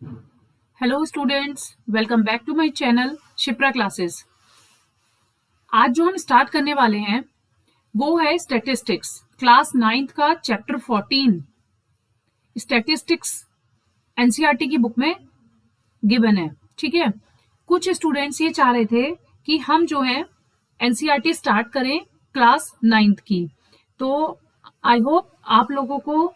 Hello students, welcome back to my channel Shipra classes. आज जो हम स्टार्ट करने वाले हैं वो है स्टैटिस्टिक्स, क्लास 9th का चैप्टर 14। स्टैटिस्टिक्स एनसीईआरटी की बुक में गिवन है। ठीक है, कुछ स्टूडेंट्स ये चाह रहे थे कि हम जो है एनसीईआरटी स्टार्ट करें क्लास 9th की। तो आई होप आप लोगों को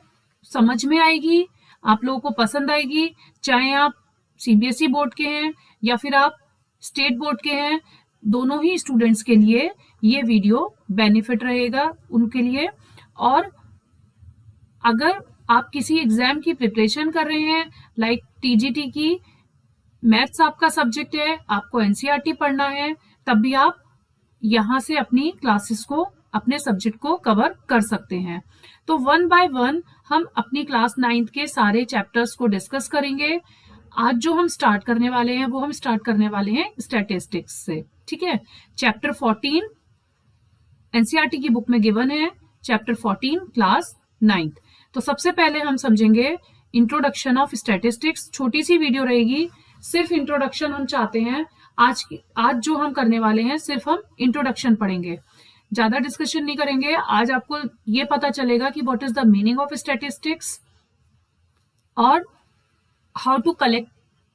समझ में आएगी, आप लोगों को पसंद आएगी, चाहे आप सीबीएसई बोर्ड के हैं या फिर आप स्टेट बोर्ड के हैं। दोनों ही स्टूडेंट्स के लिए ये वीडियो बेनिफिट रहेगा उनके लिए। और अगर आप किसी एग्जाम की प्रिपरेशन कर रहे हैं, लाइक टीजीटी की, मैथ्स आपका सब्जेक्ट है, आपको एनसीईआरटी पढ़ना है, तब भी आप यहाँ से अपनी क्लासेस को, अपने सब्जेक्ट को कवर कर सकते हैं। तो वन बाय वन हम अपनी क्लास 9th के सारे चैप्टर्स को डिस्कस करेंगे। आज जो हम स्टार्ट करने वाले हैं वो हम स्टार्ट करने वाले हैं स्टैटिस्टिक्स से। ठीक है, चैप्टर 14 एनसीईआरटी की बुक में गिवन है, चैप्टर 14 क्लास 9th। तो सबसे पहले हम समझेंगे इंट्रोडक्शन ऑफ स्टैटिस्टिक्स। छोटी सी वीडियो रहेगी, सिर्फ इंट्रोडक्शन हम चाहते हैं। आज जो हम करने वाले हैं सिर्फ हम इंट्रोडक्शन पढ़ेंगे, ज्यादा डिस्कशन नहीं करेंगे। आज आपको ये पता चलेगा कि what is the meaning of statistics और हाउ टू कलेक्ट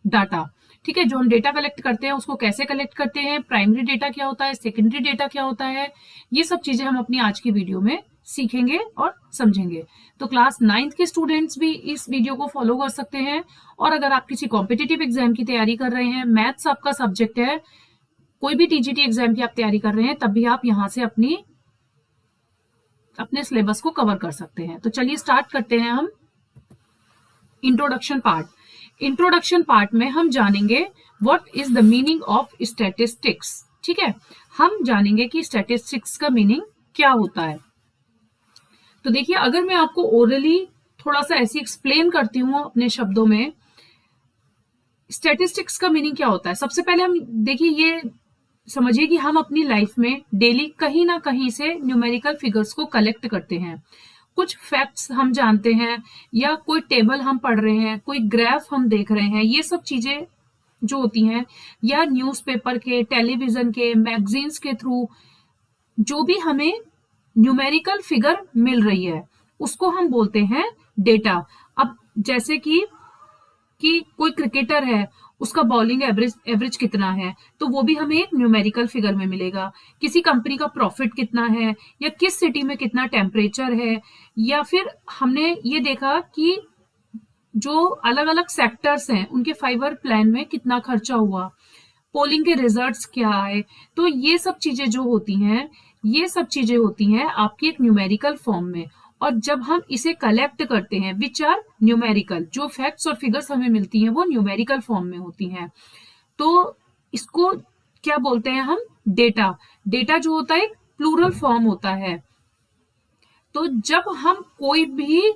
डाटा। ठीक है, जो हम डेटा कलेक्ट करते हैं उसको कैसे कलेक्ट करते हैं, प्राइमरी डेटा क्या होता है, सेकेंडरी डेटा क्या होता है, ये सब चीजें हम अपनी आज की वीडियो में सीखेंगे और समझेंगे। तो क्लास 9th के स्टूडेंट्स भी इस वीडियो को फॉलो कर सकते हैं। और अगर आप किसी कॉम्पिटिटिव एग्जाम की तैयारी कर रहे हैं, मैथ्स आपका सब्जेक्ट है, कोई भी टीजीटी एग्जाम की आप तैयारी कर रहे हैं, तब भी आप यहाँ से अपने सिलेबस को कवर कर सकते हैं। तो चलिए स्टार्ट करते हैं हम इंट्रोडक्शन पार्ट। इंट्रोडक्शन पार्ट में हम जानेंगे what is the meaning of statistics. ठीक है, हम जानेंगे कि स्टैटिस्टिक्स का मीनिंग क्या होता है। तो देखिए, अगर मैं आपको ओरली थोड़ा सा ऐसे एक्सप्लेन करती हूँ अपने शब्दों में, स्टैटिस्टिक्स का मीनिंग क्या होता है। सबसे पहले हम देखिए, ये समझिए कि हम अपनी लाइफ में डेली कहीं ना कहीं से न्यूमेरिकल फिगर्स को कलेक्ट करते हैं। कुछ फैक्ट्स हम जानते हैं, या कोई टेबल हम पढ़ रहे हैं, कोई ग्राफ हम देख रहे हैं, ये सब चीजें जो होती हैं, या न्यूज़पेपर के, टेलीविजन के, मैगजीन्स के थ्रू जो भी हमें न्यूमेरिकल फिगर मिल रही है उसको हम बोलते हैं डेटा। अब जैसे कि कोई क्रिकेटर है, उसका बॉलिंग एवरेज कितना है, तो वो भी हमें एक न्यूमेरिकल फिगर में मिलेगा। किसी कंपनी का प्रॉफिट कितना है, या किस सिटी में कितना टेम्परेचर है, या फिर हमने ये देखा कि जो अलग अलग सेक्टर्स हैं उनके 5 ईयर प्लान में कितना खर्चा हुआ, पोलिंग के रिजल्ट्स क्या आए। तो ये सब चीजें जो होती हैं, ये सब चीजें होती हैं आपकी एक न्यूमेरिकल फॉर्म में। और जब हम इसे कलेक्ट करते हैं, विच आर न्यूमेरिकल, जो फैक्ट्स और फिगर्स हमें मिलती हैं वो न्यूमेरिकल फॉर्म में होती हैं। तो इसको क्या बोलते हैं हम, डेटा। डेटा जो होता है एक प्लूरल फॉर्म होता है। तो जब हम कोई भी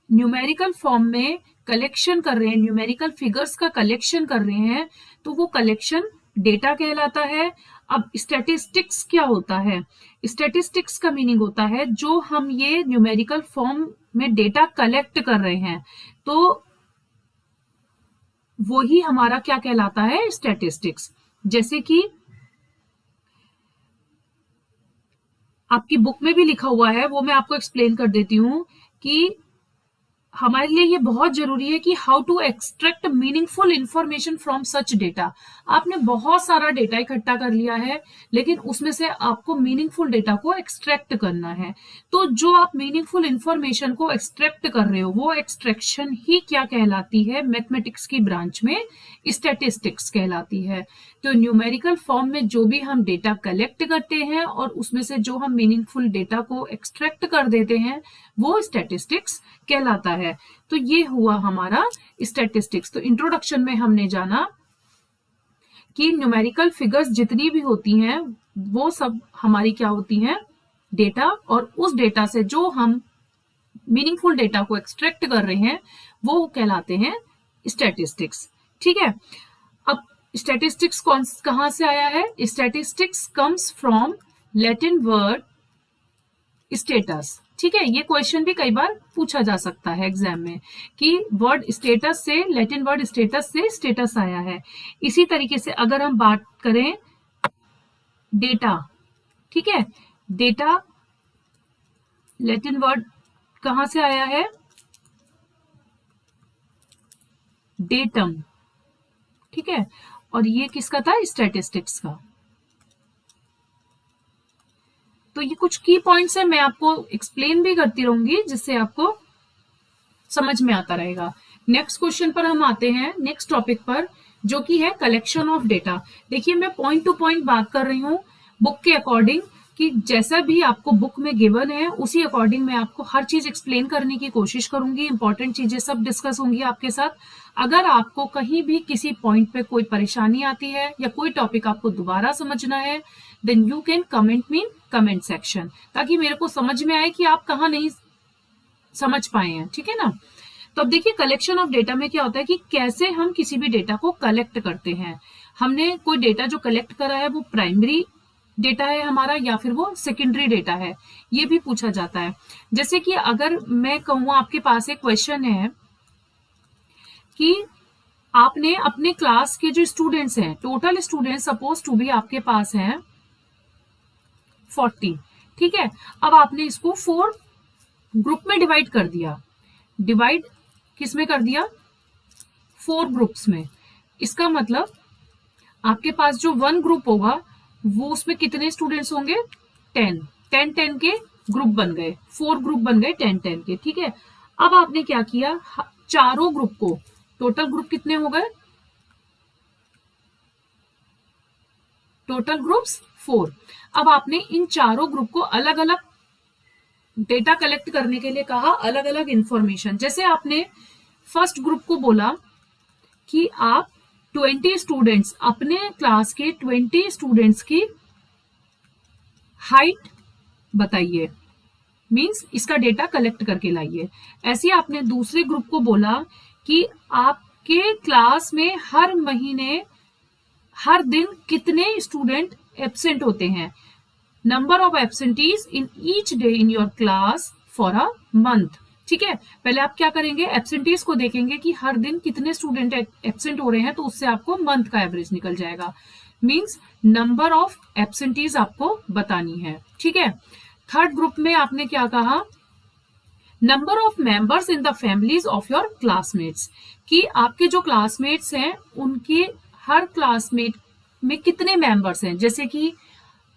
न्यूमेरिकल फॉर्म में कलेक्शन कर रहे हैं, न्यूमेरिकल फिगर्स का कलेक्शन कर रहे हैं, तो वो कलेक्शन डेटा कहलाता है। अब स्टैटिस्टिक्स क्या होता है, स्टैटिस्टिक्स का मीनिंग होता है जो हम ये न्यूमेरिकल फॉर्म में डेटा कलेक्ट कर रहे हैं, तो वो ही हमारा क्या कहलाता है, स्टैटिस्टिक्स। जैसे कि आपकी बुक में भी लिखा हुआ है, वो मैं आपको एक्सप्लेन कर देती हूँ कि हमारे लिए ये बहुत जरूरी है कि how to extract meaningful information from such data. आपने बहुत सारा डेटा इकट्ठा कर लिया है, लेकिन उसमें से आपको मीनिंगफुल डेटा को एक्सट्रैक्ट करना है। तो जो आप मीनिंगफुल इंफॉर्मेशन को एक्सट्रैक्ट कर रहे हो, वो एक्सट्रैक्शन ही क्या कहलाती है, मैथमेटिक्स की ब्रांच में स्टैटिस्टिक्स कहलाती है। तो न्यूमेरिकल फॉर्म में जो भी हम डेटा कलेक्ट करते हैं और उसमें से जो हम मीनिंगफुल डेटा को एक्सट्रैक्ट कर देते हैं, वो स्टैटिस्टिक्स कहलाता है। तो ये हुआ हमारा स्टैटिस्टिक्स। तो इंट्रोडक्शन में हमने जाना कि न्यूमेरिकल फिगर्स जितनी भी होती हैं वो सब हमारी क्या होती हैं, डेटा। और उस डेटा से जो हम मीनिंगफुल डेटा को एक्सट्रैक्ट कर रहे हैं वो कहलाते हैं स्टैटिस्टिक्स। ठीक है, अब स्टैटिस्टिक्स कहां से आया है, statistics comes from Latin word status. ठीक है, ये क्वेश्चन भी कई बार पूछा जा सकता है एग्जाम में कि वर्ड स्टेटस से, लैटिन वर्ड स्टेटस से स्टेटस आया है। इसी तरीके से अगर हम बात करें डेटा, ठीक है, डेटा लैटिन वर्ड कहां से आया है, डेटम, ठीक है, और ये किसका था, स्टैटिस्टिक्स का। तो ये कुछ की पॉइंट्स है, मैं आपको एक्सप्लेन भी करती रहूंगी जिससे आपको समझ में आता रहेगा। नेक्स्ट क्वेश्चन पर हम आते हैं, नेक्स्ट टॉपिक पर, जो कि है कलेक्शन ऑफ डेटा। देखिए मैं पॉइंट टू पॉइंट बात कर रही हूँ बुक के अकॉर्डिंग, कि जैसा भी आपको बुक में गिवन है उसी अकॉर्डिंग मैं आपको हर चीज एक्सप्लेन करने की कोशिश करूंगी, इंपॉर्टेंट चीजें सब डिस्कस होंगी आपके साथ। अगर आपको कहीं भी किसी पॉइंट पे कोई परेशानी आती है या कोई टॉपिक आपको दोबारा समझना है, then you can comment me comment section, ताकि मेरे को समझ में आए कि आप कहाँ नहीं समझ पाए हैं, ठीक है ना। तो अब देखिए कलेक्शन ऑफ डेटा में क्या होता है कि कैसे हम किसी भी डेटा को कलेक्ट करते हैं। हमने कोई डेटा जो कलेक्ट करा है वो प्राइमरी डेटा है हमारा या फिर वो सेकेंडरी डेटा है, ये भी पूछा जाता है। जैसे कि अगर मैं कहूँ आपके पास एक क्वेश्चन है कि आपने अपने क्लास के जो स्टूडेंट्स हैं, total students suppose to be आपके पास हैं 40, ठीक है। अब आपने इसको 4 ग्रुप में डिवाइड कर दिया, डिवाइड किस में कर दिया, 4 ग्रुप्स में। इसका मतलब आपके पास जो 1 ग्रुप होगा वो उसमें कितने स्टूडेंट्स होंगे, 10 के ग्रुप बन गए, 4 ग्रुप बन गए 10 के, ठीक है। अब आपने क्या किया, चारों ग्रुप को, टोटल ग्रुप कितने हो गए, टोटल ग्रुप्स 4। अब आपने इन चारों ग्रुप को अलग अलग डेटा कलेक्ट करने के लिए कहा, अलग अलग इंफॉर्मेशन। जैसे आपने फर्स्ट ग्रुप को बोला कि आप 20 स्टूडेंट्स, अपने क्लास के 20 स्टूडेंट्स की हाइट बताइए, मींस इसका डेटा कलेक्ट करके लाइए। ऐसे ही आपने दूसरे ग्रुप को बोला कि आपके क्लास में हर महीने, हर दिन कितने स्टूडेंट एब्सेंट होते हैं, number of absentees in each day in your class for a month, ठीक है। पहले आप क्या करेंगे, एब्सेंटीज को देखेंगे कि हर दिन कितने स्टूडेंट एब्सेंट हो रहे हैं, तो उससे आपको मंथ का एवरेज निकल जाएगा, मींस नंबर ऑफ एब्सेंटीज आपको बतानी है, ठीक है। थर्ड ग्रुप में आपने क्या कहा, number of members in the families of your classmates, कि आपके जो क्लासमेट्स हैं उनके हर क्लासमेट में कितने मेंबर्स हैं। जैसे कि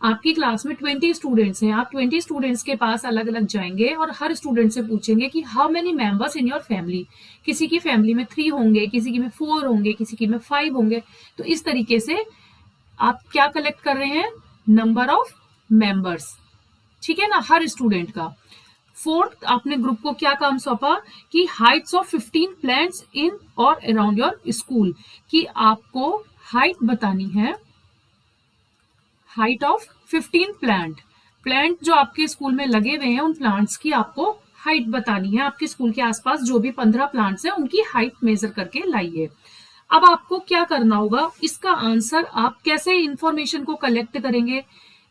आपकी क्लास में 20 स्टूडेंट्स हैं, आप 20 स्टूडेंट्स के पास अलग अलग जाएंगे और हर स्टूडेंट से पूछेंगे कि how many members in your family. किसी की फैमिली में 3 होंगे, किसी की में 4 होंगे, किसी की में 5 होंगे। तो इस तरीके से आप क्या कलेक्ट कर रहे हैं, नंबर ऑफ मेंबर्स, ठीक है ना, हर स्टूडेंट का। फोर्थ आपने ग्रुप को क्या काम सौंपा कि हाइट्स ऑफ 15 प्लांट्स इन और अराउंड योर स्कूल, कि आपको हाइट बतानी है, हाइट ऑफ 15 प्लांट जो आपके स्कूल में लगे हुए हैं उन प्लांट्स की आपको हाइट बतानी है। आपके स्कूल के आसपास जो भी 15 प्लांट्स हैं उनकी हाइट मेजर करके लाइए। अब आपको क्या करना होगा, इसका आंसर आप कैसे इंफॉर्मेशन को कलेक्ट करेंगे,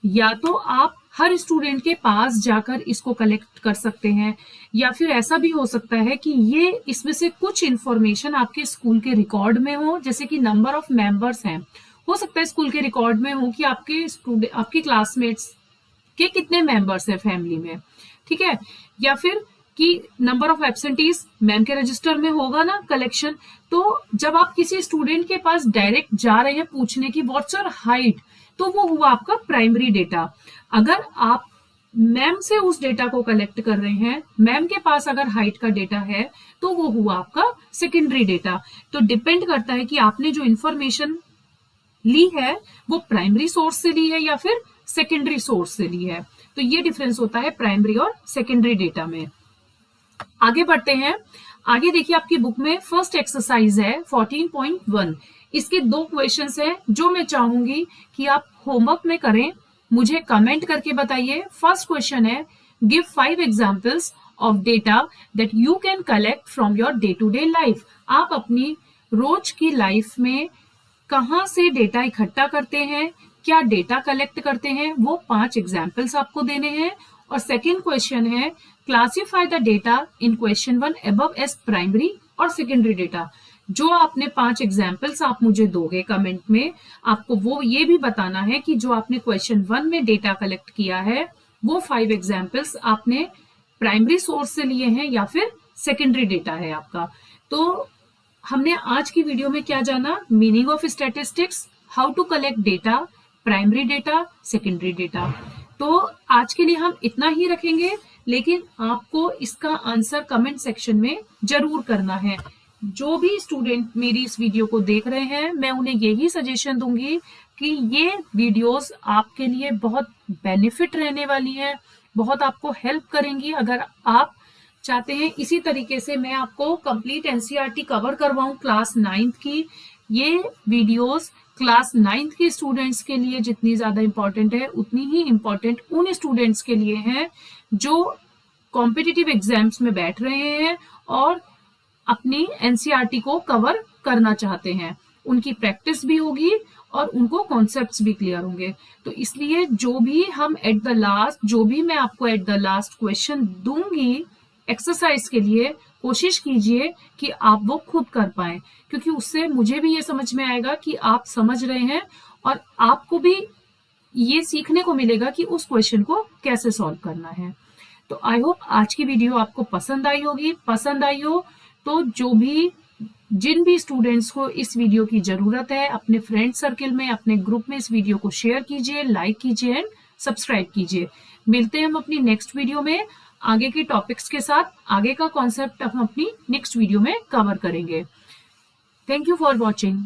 या तो आप हर स्टूडेंट के पास जाकर इसको कलेक्ट कर सकते हैं, या फिर ऐसा भी हो सकता है कि ये इसमें से कुछ इंफॉर्मेशन आपके स्कूल के रिकॉर्ड में हो, जैसे कि नंबर ऑफ मेंबर्स हैं, हो सकता है स्कूल के रिकॉर्ड में हो कि आपके स्टूडेंट, आपके क्लासमेट्स के कितने मेंबर्स हैं फैमिली में, ठीक है। या फिर कि नंबर ऑफ एब्सेंटीज मैम के रजिस्टर में होगा ना कलेक्शन। तो जब आप किसी स्टूडेंट के पास डायरेक्ट जा रहे हैं पूछने की व्हाट्स योर हाइट, तो वो हुआ आपका प्राइमरी डेटा। अगर आप मैम से उस डेटा को कलेक्ट कर रहे हैं, मैम के पास अगर हाइट का डेटा है, तो वो हुआ आपका सेकेंडरी डेटा। तो डिपेंड करता है कि आपने जो इंफॉर्मेशन ली है वो प्राइमरी सोर्स से ली है या फिर सेकेंडरी सोर्स से ली है। तो ये डिफरेंस होता है प्राइमरी और सेकेंडरी डेटा में। आगे बढ़ते हैं, आगे देखिए आपकी बुक में फर्स्ट एक्सरसाइज है 14.1। इसके 2 क्वेश्चंस हैं जो मैं चाहूंगी कि आप होमवर्क में करें, मुझे कमेंट करके बताइए। फर्स्ट क्वेश्चन है, give 5 examples of data that you can collect from your day to day life. आप अपनी रोज की लाइफ में कहाँ से डेटा इकट्ठा करते हैं, क्या डेटा कलेक्ट करते हैं, वो 5 एग्जाम्पल्स आपको देने हैं और सेकेंड क्वेश्चन है classify the data in question 1 above as primary और सेकेंडरी डेटा। जो आपने 5 एग्जाम्पल्स आप मुझे दोगे कमेंट में, आपको वो ये भी बताना है कि जो आपने क्वेश्चन 1 में डेटा कलेक्ट किया है वो 5 एग्जाम्पल्स आपने प्राइमरी सोर्स से लिए हैं या फिर सेकेंडरी डेटा है आपका। तो हमने आज की वीडियो में क्या जाना, meaning of statistics, how to collect data, primary data, secondary data. तो आज के लिए हम इतना ही रखेंगे, लेकिन आपको इसका आंसर कमेंट सेक्शन में जरूर करना है। जो भी स्टूडेंट मेरी इस वीडियो को देख रहे हैं, मैं उन्हें यही सजेशन दूंगी कि ये वीडियोस आपके लिए बहुत बेनिफिट रहने वाली है, बहुत आपको हेल्प करेंगी। अगर आप चाहते हैं इसी तरीके से मैं आपको कंप्लीट एनसीईआरटी कवर करवाऊं क्लास 9th की, ये वीडियोस क्लास 9th के स्टूडेंट्स के लिए जितनी ज्यादा इंपॉर्टेंट है उतनी ही इंपॉर्टेंट उन स्टूडेंट्स के लिए है जो कॉम्पिटिटिव एग्जाम्स में बैठ रहे हैं और अपनी एनसीईआरटी को कवर करना चाहते हैं। उनकी प्रैक्टिस भी होगी और उनको कॉन्सेप्ट्स भी क्लियर होंगे। तो इसलिए जो भी मैं आपको एट द लास्ट क्वेश्चन दूंगी एक्सरसाइज के लिए, कोशिश कीजिए कि आप वो खुद कर पाए, क्योंकि उससे मुझे भी ये समझ में आएगा कि आप समझ रहे हैं और आपको भी ये सीखने को मिलेगा कि उस क्वेश्चन को कैसे सॉल्व करना है। तो आई होप आज की वीडियो आपको पसंद आई होगी। पसंद आई हो तो जिन भी स्टूडेंट्स को इस वीडियो की जरूरत है, अपने फ्रेंड सर्कल में, अपने ग्रुप में इस वीडियो को शेयर कीजिए, लाइक कीजिए एंड सब्सक्राइब कीजिए। मिलते हैं हम अपनी नेक्स्ट वीडियो में आगे के टॉपिक्स के साथ। आगे का कॉन्सेप्ट हम अपनी नेक्स्ट वीडियो में कवर करेंगे। Thank you for watching.